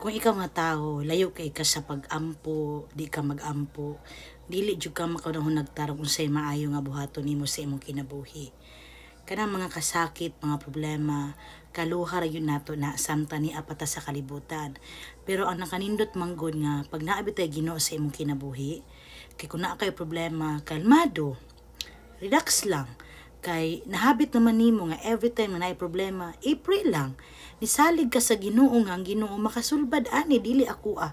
Kung ikaw nga tao, layo kay ka sa pag-ampo, di ka mag-ampo, dili jud ka makanahon nagtarong unsay maayo nga buhaton nimo sa imong kinabuhi. Kanang mga kasakit, mga problema, kaluha ra yun nato na samtang ni apata sa kalibutan. Pero ang nakanindot manggod nga pag naabit tay Ginoo sa imong kinabuhi, kay kung naa kay problema, kalmado, relax lang. Kay nahabit naman nimo nga every time na naay problema, i-pray lang. Nisalig ka sa Ginoo nga ang Ginoo makasulbad ani dili ako ah.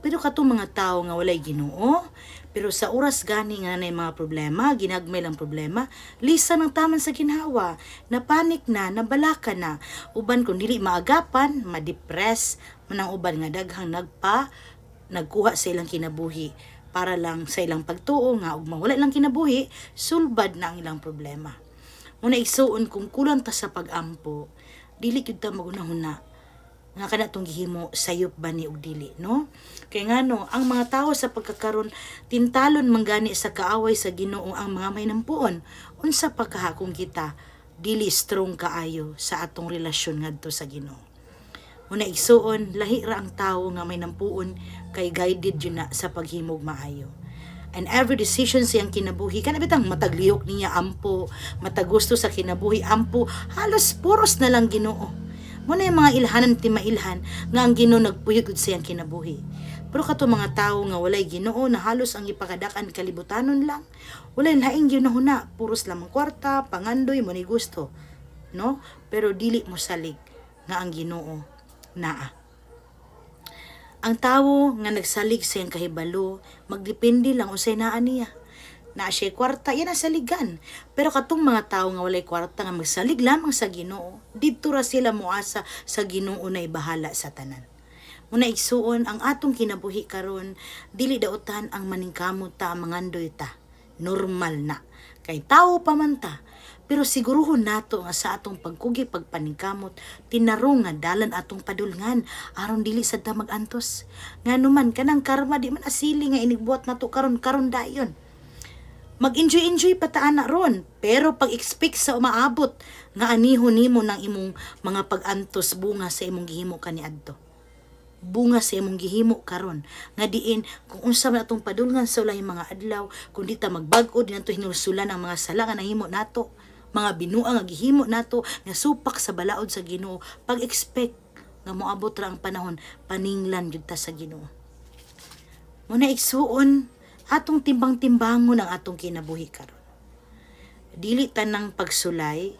Pero katong mga tao nga walay Ginoo, pero sa oras gani nga nay mga problema, ginagmay lang problema, lisa ng taman sa ginhawa, napanik na, nabalaka na. Uban kung dili maagapan, ma-depress, manang uban nga daghang nagkuha sa ilang kinabuhi para lang sa ilang pagtuo nga ug mawala lang kinabuhi, sulbad na ang ilang problema. Muna isuon kung kulang ta sa pag-ampo, dili gyud ta magunahuna nga kana tong gihimo sayop ba ni og dili, no? Kay ngano ang mga tawo sa pagkakaron tintalon manggani sa kaaway sa Ginoo ang mga mahinampuon. Unsa pa kaha kung kita dili strong kaayo sa atong relasyon ngadto sa Ginoo. Muna isuon lahi ra ang tawo nga may nampuon kay guided yun na sa paghimog maayo. And every decision siyang kinabuhi, kana bitang matagliyok niya ampo, matagusto sa kinabuhi ampo, halos puros na lang Ginoo. Muna yung mga ilhanan ti mailhan nga ang Ginoo nagpuyod siyang kinabuhi. Pero kato mga tawo nga walay Ginoo na halos ang ipakadakan kalibutanon lang, walay laing ginahuna, puros lamang kwarta, pangandoy mo ni gusto, no? Pero dili mo salig nga ang Ginoo naa. Ang tawo nga nagsalig sa iyang kahibalo, magdepende lang unsay naa niya. Na siya kwarta, yan ang saligan. Pero katong mga tawo nga walay kwarta nga magsalig lamang sa Ginoo, didto ra sila moasa sa Ginoo na ibahala sa tanan. Muna igsuon ang atong kinabuhi karon, dili daotan ang maningkamot ta mangandoy ta. Normal na. Kay tawo pa man ta. Pero siguruhon nato nga sa atong pagkugi pagpaningkamot, tinarong nga dalan atong padulngan aron dili sad ta magantos. Nganuman kanang karma di man asili nga inigbuhat nato karon dayon. Mag-enjoy pa ta ana ron, pero pag-expect sa umaabot nga anihon nimo ng imong mga pag-antos bunga sa imong gihimo kaniadto. Bunga sa imong gihimo karon nga diin kung unsa man atong padulngan sa ulahing mga adlaw, kung di ta magbag-o di nato hinulsulan ang mga sala nga nahimo nato, mga binuang nga gihimo nato nga supak sa balaod sa Ginoo, pag-expect nga moabot ra ang panahon paninglan gyud ta sa Ginoo. Muna igsuon atong timbang-timbangon ang atong kinabuhi karon. Dili tanang pagsulay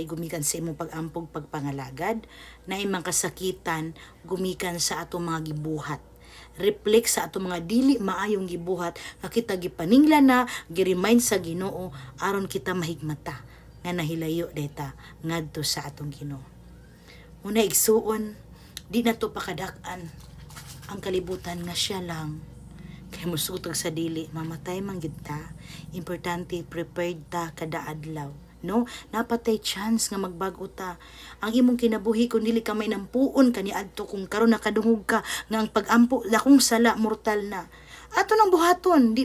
gumikan sa imong pag-ampog pagpangalagad, na imong kasakitan gumikan sa atong mga gibuhat. Reflect sa atong mga dili maayong gibuhat nga kita gipaninglan na gi-remind sa Ginoo aron kita mahigmata nga nahilayo deta ngadto sa atong Ginoo. Muna igsuon, di na to pakadak-an ang kalibutan nga siya lang kay musutog sa dili, mamatay man gid ta. Importante prepared ta kada adlaw, no? Napatay chance nga magbago ta. Ang imong kinabuhi kung dili ka may nampuon kaniadto, kung karon nakadungog ka nga ang pag-ampo lakong sala mortal na. Ato nang buhaton, di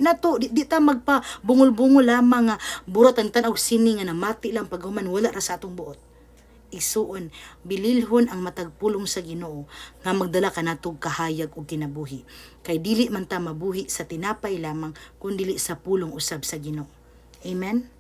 ta magpa bungol-bungol lamang nga burat ang tanaw sini nga namati lang paghuman wala ra sa atong buot. Isuon, bililhon ang matagpulong sa Ginoo nga magdala ka natog kahayag og kinabuhi. Kay dili man ta mabuhi sa tinapay lamang kun dili sa pulong usab sa Ginoo. Amen.